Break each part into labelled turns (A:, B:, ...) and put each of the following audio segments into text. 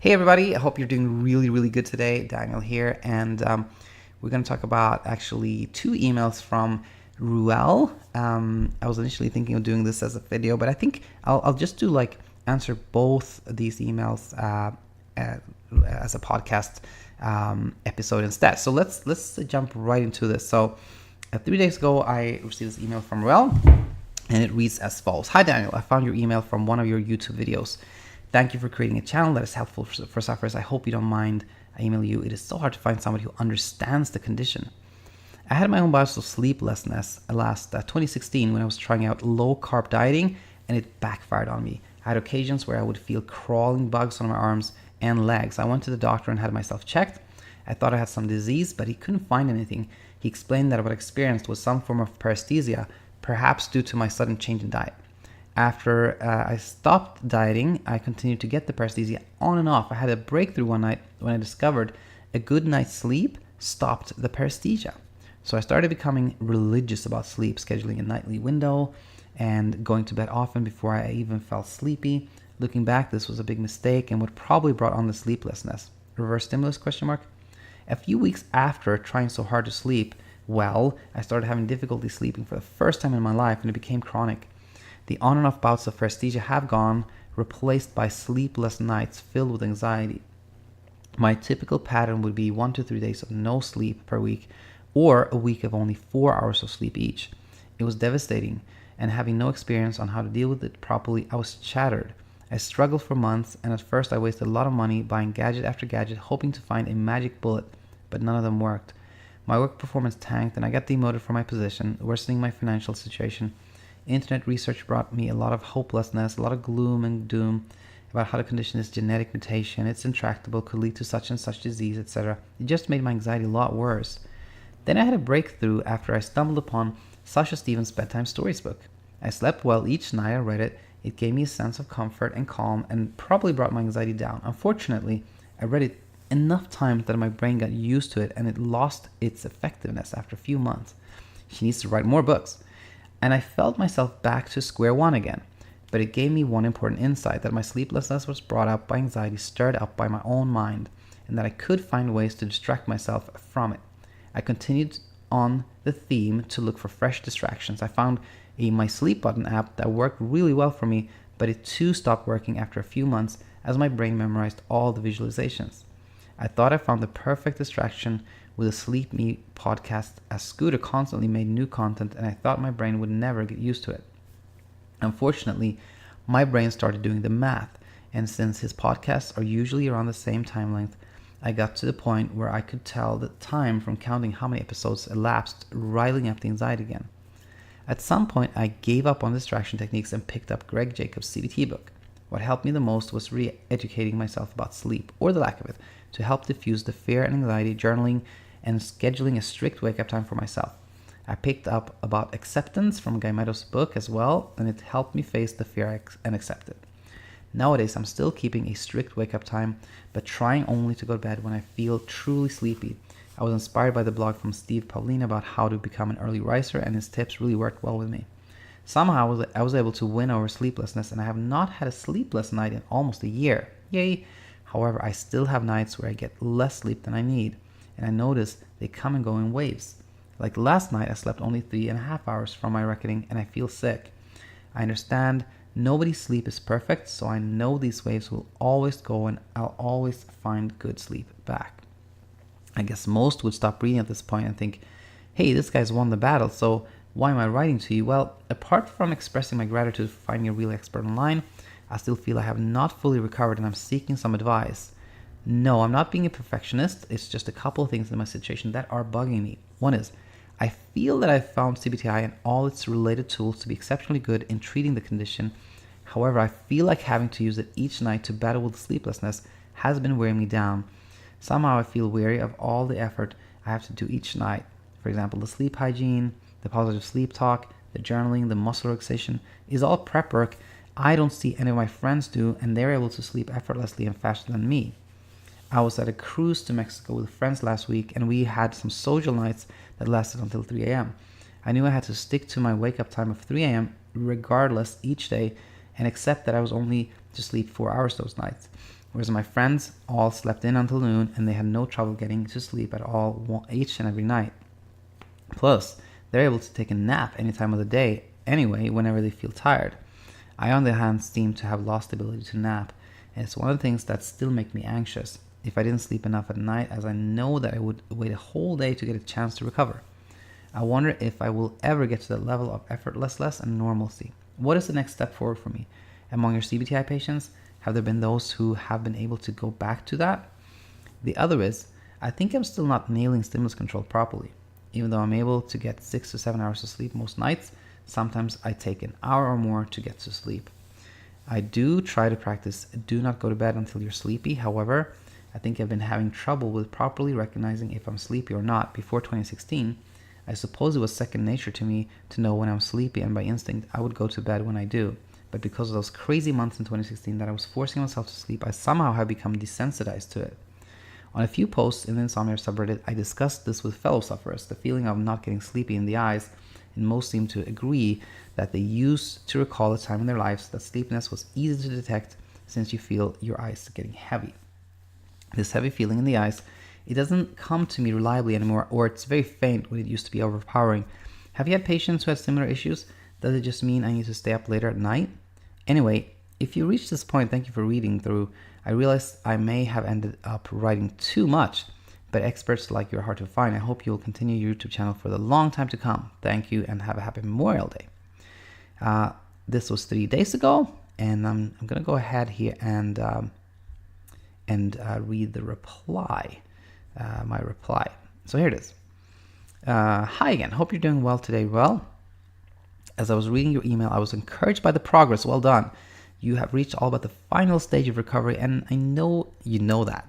A: Hey everybody, I hope you're doing really good today. Daniel here, and we're going to talk about actually two emails from Ruel. I was initially thinking of doing this as a video, but I think I'll just do answer both these emails as a podcast episode instead. So let's jump right into this. So 3 days ago, I received this email from Ruel, and it reads as follows. Hi Daniel, I found your email from one of your YouTube videos. Thank you for creating a channel that is helpful for sufferers. I hope you don't mind I email you. It is so hard to find somebody who understands the condition. I had my own bout of sleeplessness last 2016 when I was trying out low-carb dieting, and it backfired on me. I had occasions where I would feel crawling bugs on my arms and legs. I went to the doctor and had myself checked. I thought I had some disease, but he couldn't find anything. He explained that what I experienced was some form of paresthesia, perhaps due to my sudden change in diet. After I stopped dieting, I continued to get the paresthesia on and off. I had a breakthrough one night when I discovered a good night's sleep stopped the paresthesia. So I started becoming religious about sleep, scheduling a nightly window and going to bed often before I even felt sleepy. Looking back, this was a big mistake and what probably brought on the sleeplessness. Reverse stimulus ? A few weeks after trying so hard to sleep well, I started having difficulty sleeping for the first time in my life, and it became chronic. The on and off bouts of paresthesia have gone, replaced by sleepless nights filled with anxiety. My typical pattern would be 1 to 3 days of no sleep per week, or a week of only 4 hours of sleep each. It was devastating, and having no experience on how to deal with it properly, I was shattered. I struggled for months, and at first I wasted a lot of money buying gadget after gadget, hoping to find a magic bullet, but none of them worked. My work performance tanked, and I got demoted from my position, worsening my financial situation. Internet research brought me a lot of hopelessness, a lot of gloom and doom about how the condition is genetic mutation, it's intractable, could lead to such and such disease, etc. It just made my anxiety a lot worse. Then I had a breakthrough after I stumbled upon Sasha Stevens' BedTyme stories book. I slept well each night I read it. It gave me a sense of comfort and calm and probably brought my anxiety down. Unfortunately, I read it enough times that my brain got used to it and it lost its effectiveness after a few months. She needs to write more books. And I felt myself back to square one again. But it gave me one important insight, that my sleeplessness was brought up by anxiety stirred up by my own mind, and that I could find ways to distract myself from it. I continued on the theme to look for fresh distractions. I found a My Sleep Button app that worked really well for me, but it too stopped working after a few months as my brain memorized all the visualizations. I thought I found the perfect distraction with a Sleep Me podcast, as Scooter constantly made new content and I thought my brain would never get used to it. Unfortunately, my brain started doing the math, and since his podcasts are usually around the same time length, I got to the point where I could tell the time from counting how many episodes elapsed, riling up the anxiety again. At some point, I gave up on distraction techniques and picked up Greg Jacobs' CBT book. What helped me the most was re-educating myself about sleep, or the lack of it, to help diffuse the fear and anxiety, journaling, and scheduling a strict wake-up time for myself. I picked up about acceptance from Guy Meadows' book as well, and it helped me face the fear and accept it. Nowadays, I'm still keeping a strict wake-up time, but trying only to go to bed when I feel truly sleepy. I was inspired by the blog from Steve Paulina about how to become an early riser, and his tips really worked well with me. Somehow, I was able to win over sleeplessness, and I have not had a sleepless night in almost a year. Yay! However, I still have nights where I get less sleep than I need, and I notice they come and go in waves. Like last night, I slept only 3.5 hours from my reckoning, and I feel sick. I understand nobody's sleep is perfect, so I know these waves will always go, and I'll always find good sleep back. I guess most would stop reading at this point and think, hey, this guy's won the battle, so why am I writing to you? Well, apart from expressing my gratitude for finding a real expert online, I still feel I have not fully recovered and I'm seeking some advice. No, I'm not being a perfectionist. It's just a couple of things in my situation that are bugging me. One is, I feel that I've found CBTI and all its related tools to be exceptionally good in treating the condition. However, I feel like having to use it each night to battle with sleeplessness has been wearing me down. Somehow I feel weary of all the effort I have to do each night. For example, the sleep hygiene, the positive sleep talk, the journaling, the muscle relaxation is all prep work I don't see any of my friends do, and they're able to sleep effortlessly and faster than me. I was at a cruise to Mexico with friends last week, and we had some social nights that lasted until 3 a.m. I knew I had to stick to my wake-up time of 3 a.m. regardless each day, and accept that I was only to sleep 4 hours those nights. Whereas my friends all slept in until noon and they had no trouble getting to sleep at all each and every night. Plus, they're able to take a nap any time of the day anyway, whenever they feel tired. I, on the other hand, seem to have lost the ability to nap, and it's one of the things that still make me anxious if I didn't sleep enough at night, as I know that I would wait a whole day to get a chance to recover. I wonder if I will ever get to the level of effortlessness and normalcy. What is the next step forward for me? Among your CBTI patients, have there been those who have been able to go back to that? The other is, I think I'm still not nailing stimulus control properly. Even though I'm able to get 6 to 7 hours of sleep most nights, sometimes I take an hour or more to get to sleep. I do try to practice do not go to bed until you're sleepy. However, I think I've been having trouble with properly recognizing if I'm sleepy or not. Before 2016, I suppose it was second nature to me to know when I'm sleepy, and by instinct, I would go to bed when I do. But because of those crazy months in 2016 that I was forcing myself to sleep, I somehow have become desensitized to it. On a few posts in the Insomnia subreddit, I discussed this with fellow sufferers, the feeling of not getting sleepy in the eyes, and most seem to agree that they used to recall a time in their lives that sleepiness was easy to detect since you feel your eyes getting heavy. This heavy feeling in the eyes, it doesn't come to me reliably anymore, or it's very faint when it used to be overpowering. Have you had patients who had similar issues? Does it just mean I need to stay up later at night? Anyway, if you reach this point, thank you for reading through. I realized I may have ended up writing too much, but experts like you are hard to find. I hope you will continue your YouTube channel for the long time to come. Thank you, and have a happy Memorial Day. This was 3 days ago, and I'm going to go ahead here and read the reply, my reply. So here it is. Hi again. Hope you're doing well today, Ruel. As I was reading your email, I was encouraged by the progress. Well done. You have reached all but the final stage of recovery, and I know you know that.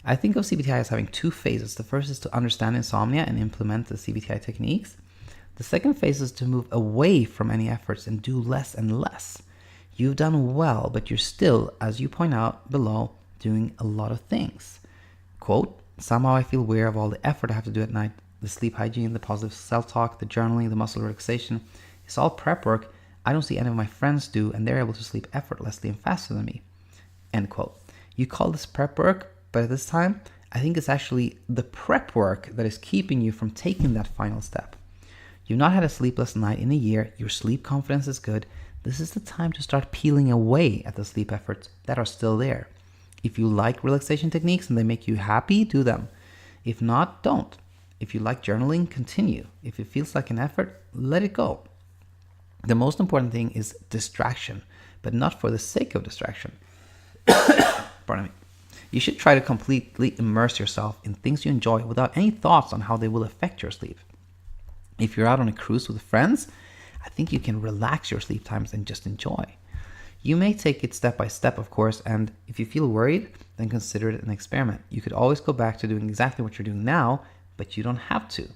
A: I think of CBTI as having two phases. The first is to understand insomnia and implement the CBTI techniques. The second phase is to move away from any efforts and do less and less. You've done well, but you're still, as you point out below, doing a lot of things. Quote, somehow I feel aware of all the effort I have to do at night. The sleep hygiene, the positive self-talk, the journaling, the muscle relaxation. It's all prep work I don't see any of my friends do, and they're able to sleep effortlessly and faster than me. End quote. You call this prep work, but at this time, I think it's actually the prep work that is keeping you from taking that final step. You've not had a sleepless night in a year. Your sleep confidence is good. This is the time to start peeling away at the sleep efforts that are still there. If you like relaxation techniques and they make you happy, do them. If not, don't. If you like journaling, continue. If it feels like an effort, let it go. The most important thing is distraction, but not for the sake of distraction. Pardon me. You should try to completely immerse yourself in things you enjoy without any thoughts on how they will affect your sleep. If you're out on a cruise with friends, I think you can relax your sleep times and just enjoy. You may take it step by step, of course, and if you feel worried, then consider it an experiment. You could always go back to doing exactly what you're doing now, but you don't have to.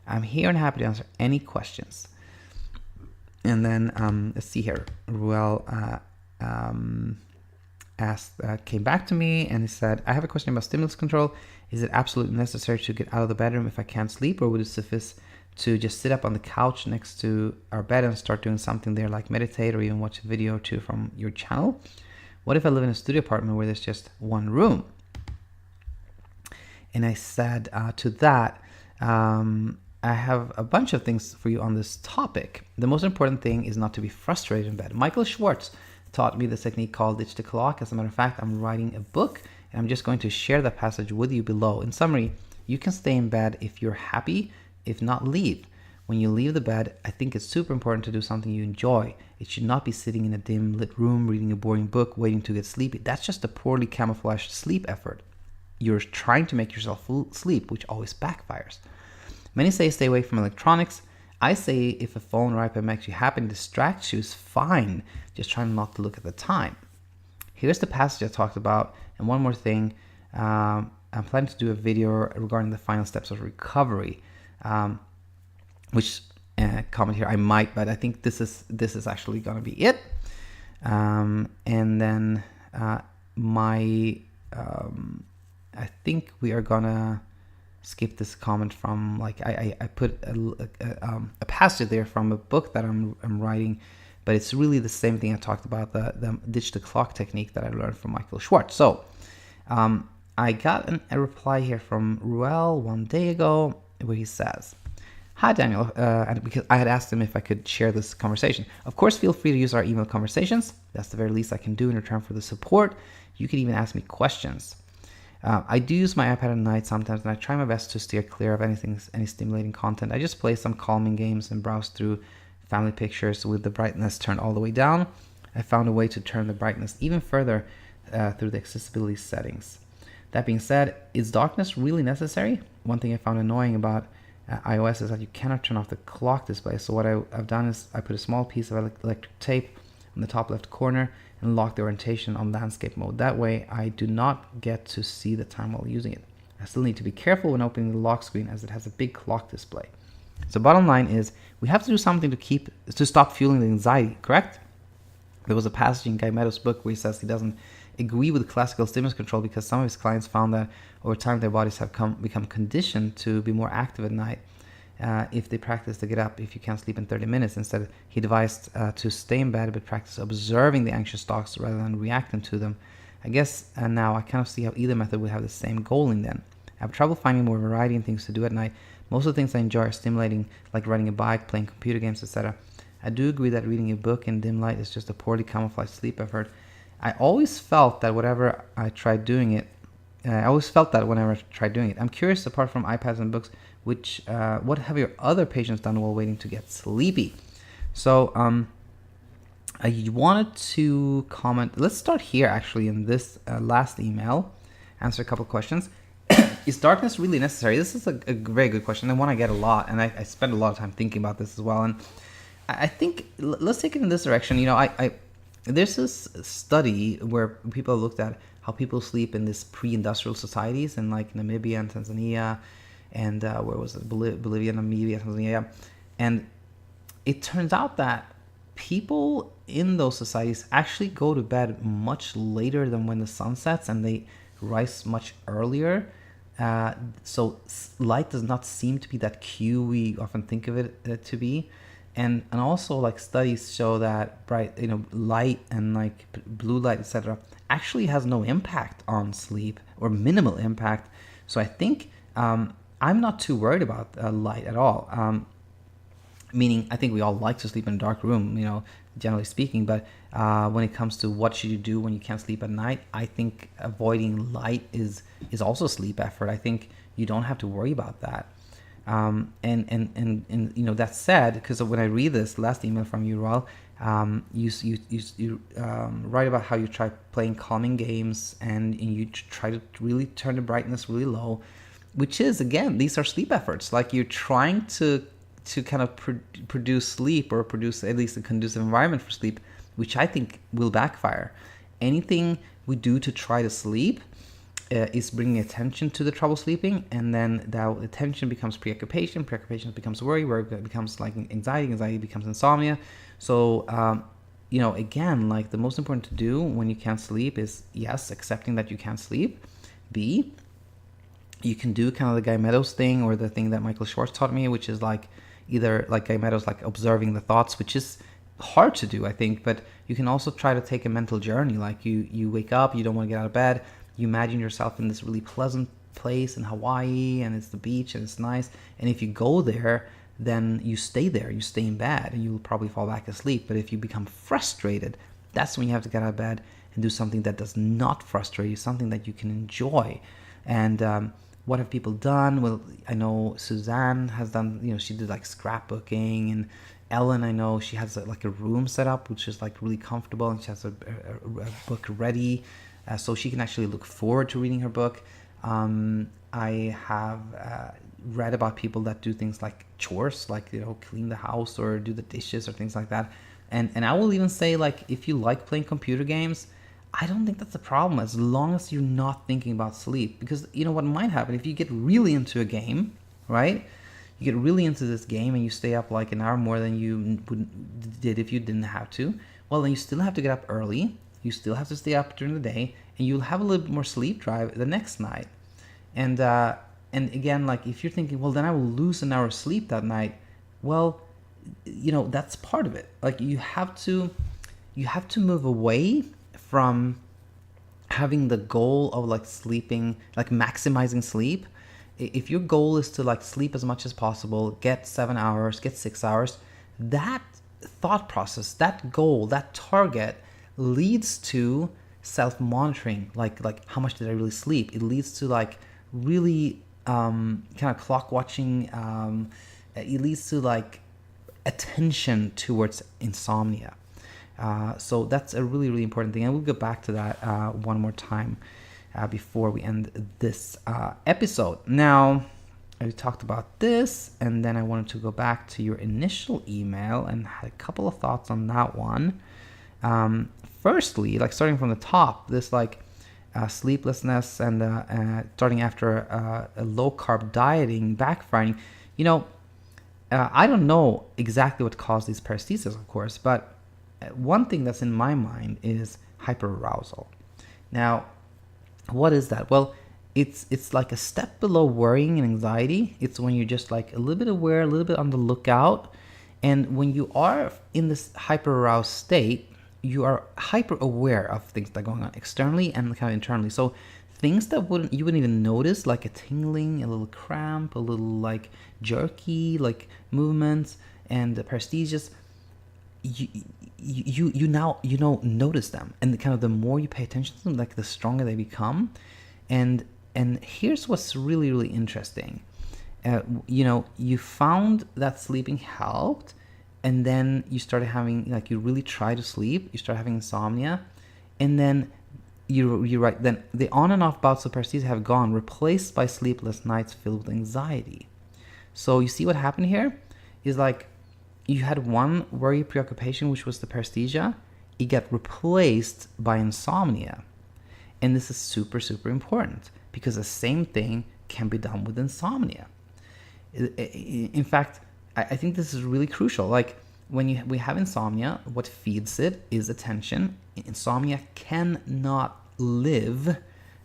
A: I'm here and happy to answer any questions. And then, let's see here. Ruel came back to me and he said, I have a question about stimulus control. Is it absolutely necessary to get out of the bedroom if I can't sleep, or would it suffice to just sit up on the couch next to our bed and start doing something there, like meditate or even watch a video or two from your channel? What if I live in a studio apartment where there's just one room? And I said to that, I have a bunch of things for you on this topic. The most important thing is not to be frustrated in bed. Michael Schwartz taught me this technique called Ditch the Clock. As a matter of fact, I'm writing a book and I'm just going to share that passage with you below. In summary, you can stay in bed if you're happy. If not, leave. When you leave the bed, I think it's super important to do something you enjoy. It should not be sitting in a dim lit room, reading a boring book, waiting to get sleepy. That's just a poorly camouflaged sleep effort. You're trying to make yourself sleep, which always backfires. Many say stay away from electronics. I say if a phone or iPad makes you happy and distracts you, is fine. Just try not to look at the time. Here's the passage I talked about. And one more thing, I'm planning to do a video regarding the final steps of recovery. Which comment here I might, but I think this is actually going to be it. And then I think we are gonna skip this comment from, like, I put a passage there from a book that I'm writing, but it's really the same thing I talked about, the ditch the clock technique that I learned from Michael Schwartz. So I got a reply here from Ruel one day ago where he says, "Hi Daniel," and because I had asked him if I could share this conversation. "Of course, feel free to use our email conversations. That's the very least I can do in return for the support. You can even ask me questions. I do use my iPad at night sometimes, and I try my best to steer clear of any stimulating content. I just play some calming games and browse through family pictures with the brightness turned all the way down. I found a way to turn the brightness even further through the accessibility settings. That being said, is darkness really necessary? One thing I found annoying about iOS is that you cannot turn off the clock display. So what I've done is I put a small piece of electric tape on the top left corner and lock the orientation on landscape mode. That way I do not get to see the time while using it. I still need to be careful when opening the lock screen as it has a big clock display." So bottom line is we have to do something to stop fueling the anxiety, correct? There was a passage in Guy Meadows' book where he says he doesn't agree with classical stimulus control because some of his clients found that over time their bodies have become conditioned to be more active at night if they practice to get up if you can't sleep in 30 minutes. Instead, he advised to stay in bed but practice observing the anxious thoughts rather than reacting to them. I guess now I kind of see how either method would have the same goal in then. I have trouble finding more variety in things to do at night. Most of the things I enjoy are stimulating, like riding a bike, playing computer games, etc. I do agree that reading a book in dim light is just a poorly camouflaged sleep effort. I always felt that whenever I tried doing it, I'm curious, apart from iPads and books, what have your other patients done while waiting to get sleepy? So I wanted to comment. Let's start here actually in this last email, answer a couple of questions. Is darkness really necessary? This is a very good question and one I get a lot, and I spend a lot of time thinking about this as well. And I think let's take it in this direction. There's this study where people looked at how people sleep in this pre-industrial societies in like Namibia and Tanzania, and where was it? Bolivia, Namibia, Tanzania, and it turns out that people in those societies actually go to bed much later than when the sun sets, and they rise much earlier. So light does not seem to be that cue we often think of it to be. And also like studies show that light and like blue light, etc., actually has no impact on sleep or minimal impact. So I think I'm not too worried about light at all. Meaning I think we all like to sleep in a dark room, generally speaking. But when it comes to what should you do when you can't sleep at night, I think avoiding light is also a sleep effort. I think you don't have to worry about that. And that said, because when I read this last email from you, Ruel, you write about how you try playing calming games and you try to really turn the brightness really low, which is, again, these are sleep efforts. Like you're trying to kind of produce sleep or produce at least a conducive environment for sleep, which I think will backfire. Anything we do to try to sleep is bringing attention to the trouble sleeping, and then that attention becomes preoccupation becomes worry becomes like anxiety becomes insomnia. So again, like the most important to do when you can't sleep is, yes, accepting that you can't sleep. B, you can do kind of the Guy Meadows thing or the thing that Michael Schwartz taught me, which is like either like Guy Meadows, like observing the thoughts, which is hard to do, I think, but you can also try to take a mental journey. Like you wake up, you don't want to get out of bed, you imagine yourself in this really pleasant place in Hawaii, and it's the beach and it's nice, and if you go there, then you stay there, you stay in bed, and you'll probably fall back asleep. But if you become frustrated, that's when you have to get out of bed and do something that does not frustrate you, something that you can enjoy. And what have people done? Well, I know Suzanne has done, she did like scrapbooking, and Ellen, I know she has like a room set up, which is like really comfortable, and she has a book ready, so she can actually look forward to reading her book. I have read about people that do things like chores, like, clean the house or do the dishes or things like that. And I will even say, like, if you like playing computer games, I don't think that's a problem as long as you're not thinking about sleep. Because what might happen if you get really into a game, right? You get really into this game and you stay up like an hour more than you did if you didn't have to. Well, then you still have to get up early. You still have to stay up during the day, and you'll have a little bit more sleep drive the next night. And again, like if you're thinking, well, then I will lose an hour of sleep that night. Well, that's part of it. Like you have to move away from having the goal of like sleeping, like maximizing sleep. If your goal is to like sleep as much as possible, get 7 hours, get 6 hours, that thought process, that goal, that target leads to self-monitoring, like how much did I really sleep. It leads to like really kind of clock watching. It leads to like attention towards insomnia. So that's a really, really important thing. And we'll get back to that one more time before we end this episode. Now, I talked about this, and then I wanted to go back to your initial email and had a couple of thoughts on that one. Firstly, like starting from the top, this like sleeplessness and starting after a low-carb dieting backfiring, I don't know exactly what caused these paresthesias, of course, but one thing that's in my mind is hyperarousal. Now, what is that? Well, it's like a step below worrying and anxiety. It's when you're just like a little bit aware, a little bit on the lookout. And when you are in this hyperaroused state, you are hyper aware of things that are going on externally and kind of internally. So things that you wouldn't even notice, like a tingling, a little cramp, a little like jerky, like movements and the paresthesias, you now notice them, and kind of the more you pay attention to them, like the stronger they become. And here's what's really, really interesting. You found that sleeping helped, and then you started having, like, you really try to sleep, you start having insomnia, and then you're right, then the on and off bouts of paresthesia have gone, replaced by sleepless nights filled with anxiety. So you see what happened here is like you had one worry preoccupation, which was the paresthesia. It got replaced by insomnia. And this is super, super important because the same thing can be done with insomnia. In fact, I think this is really crucial. Like when we have insomnia, what feeds it is attention. Insomnia cannot live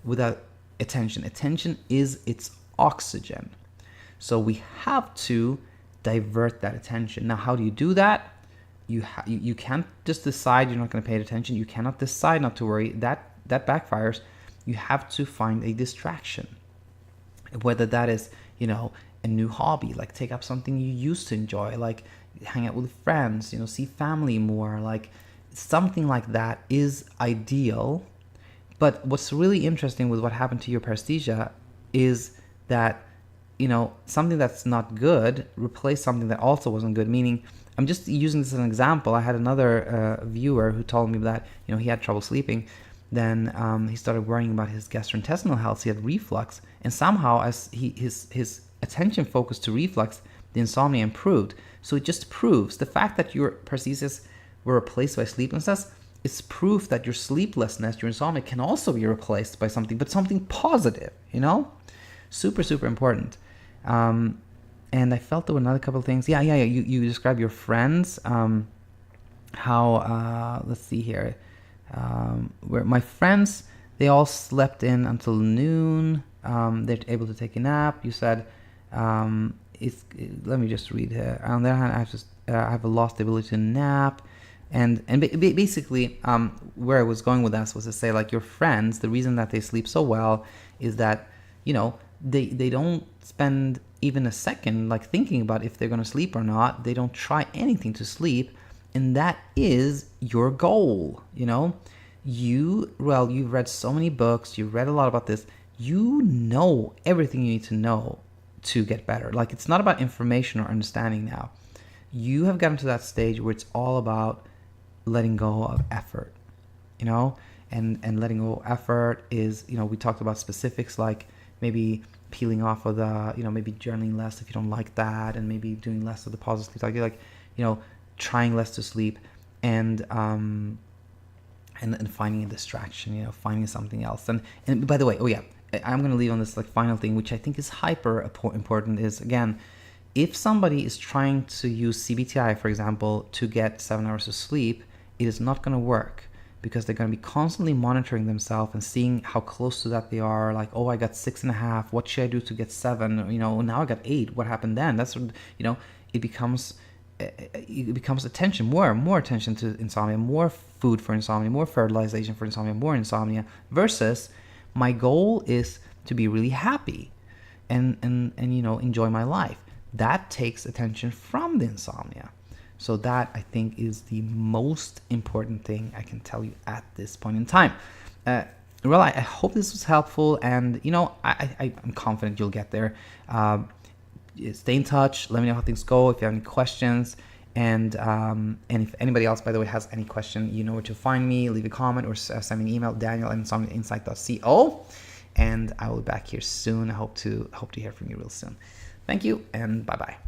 A: without attention. Attention is its oxygen. So we have to divert that attention. Now, how do you do that? You can't just decide you're not going to pay attention. You cannot decide not to worry. That backfires. You have to find a distraction, whether that is a new hobby, like take up something you used to enjoy, like hang out with friends, see family more, like something like that is ideal. But what's really interesting with what happened to your paresthesia is that something that's not good replaced something that also wasn't good. Meaning, I'm just using this as an example. I had another viewer who told me that he had trouble sleeping. Then he started worrying about his gastrointestinal health. He had reflux, and somehow as his attention focused to reflux, the insomnia improved. So it just proves the fact that your paresthesias were replaced by sleeplessness. It's proof that your sleeplessness, your insomnia, can also be replaced by something, but something positive. Super, super important. And I felt there were another couple of things. Yeah. You describe your friends. How let's see here. Where my friends, they all slept in until noon. They're able to take a nap. You said, let me just read here. On the other hand, I have a lost ability to nap. And basically, where I was going with this was to say, like, your friends, the reason that they sleep so well is that, they don't spend even a second, like, thinking about if they're going to sleep or not. They don't try anything to sleep. And that is your goal, Ruel, you've read so many books, you've read a lot about this. You know everything you need to know to get better. Like, it's not about information or understanding now. You have gotten to that stage where it's all about letting go of effort, and letting go of effort is, we talked about specifics, like maybe peeling off of the, maybe journaling less if you don't like that, and maybe doing less of the positive sleep, like trying less to sleep, and finding a distraction, finding something else. And by the way, I'm going to leave on this like final thing, which I think is hyper important, is, again, if somebody is trying to use CBTI, for example, to get 7 hours of sleep, it is not going to work, because they're going to be constantly monitoring themselves and seeing how close to that they are. Like, oh, I got 6.5. What should I do to get 7? Now I got 8. What happened then? That's, it becomes it becomes attention, more attention to insomnia, more food for insomnia, more fertilization for insomnia, more insomnia, versus my goal is to be really happy and enjoy my life. That takes attention from the insomnia. So that, I think, is the most important thing I can tell you at this point in time. Well, I hope this was helpful, and I'm confident you'll get there. Stay in touch. Let me know how things go. If you have any questions, and if anybody else, by the way, has any question, you know where to find me. Leave a comment or send me an email, daniel@insomniainsight.co, and I will be back here soon. I hope to hear from you real soon. Thank you, and bye bye.